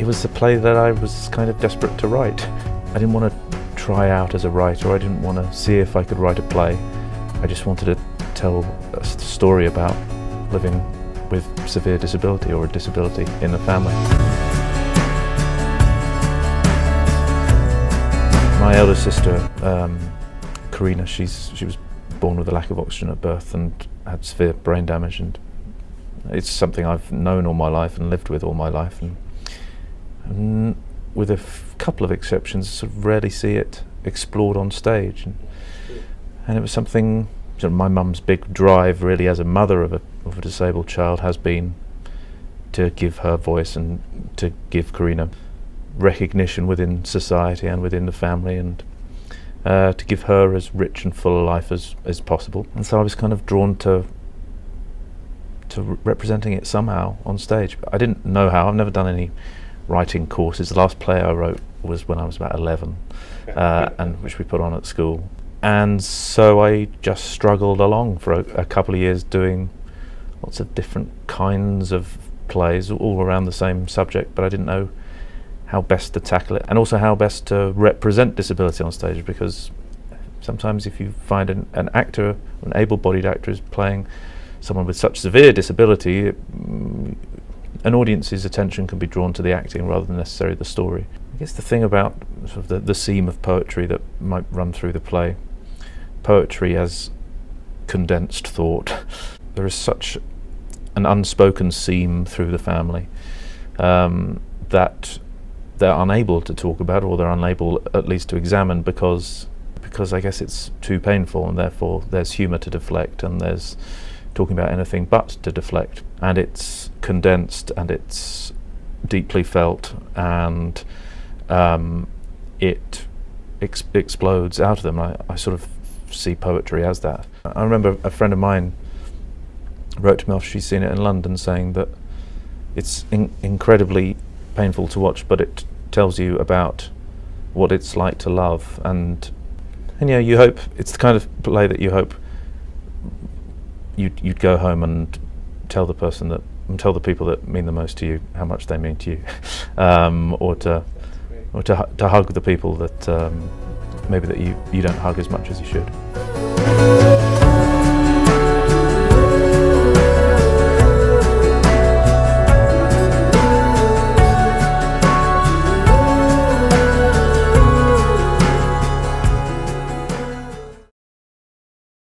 It was a play that I was kind of desperate to write. I didn't want to try out as a writer. I didn't want to see if I could write a play. I just wanted to tell a story about living with severe disability or a disability in the family. My elder sister, Karina, she was born with a lack of oxygen at birth and had severe brain damage, and it's something I've known all my life and lived with all my life, and with a couple of exceptions, sort of rarely see it explored on stage. And it was something, sort of my mum's big drive really as a mother of a disabled child has been to give her voice and to give Karina recognition within society and within the family, and to give her as rich and full a life as possible. And so I was kind of drawn to representing it somehow on stage. I didn't know how. I've never done any writing courses. The last play I wrote was when I was about 11, and which we put on at school. And so I just struggled along for a couple of years doing lots of different kinds of plays all around the same subject, but I didn't know how best to tackle it, and also how best to represent disability on stage, because sometimes if you find an actor, an able-bodied actor is playing someone with such severe disability, an audience's attention can be drawn to the acting rather than necessarily the story. I guess the thing about sort of the seam of poetry that might run through the play, poetry as condensed thought. There is such an unspoken seam through the family that they're unable to talk about, or they're unable at least to examine, because I guess it's too painful, and therefore there's humour to deflect, and there's talking about anything but to deflect, and it's condensed and it's deeply felt, and it explodes out of them. I sort of see poetry as that. I remember a friend of mine wrote to me after she'd seen it in London saying that it's incredibly painful to watch, but it tells you about what it's like to love, and yeah, you hope it's the kind of play that you hope you'd go home and tell the people that mean the most to you how much they mean to you, or to hug the people that maybe that you don't hug as much as you should.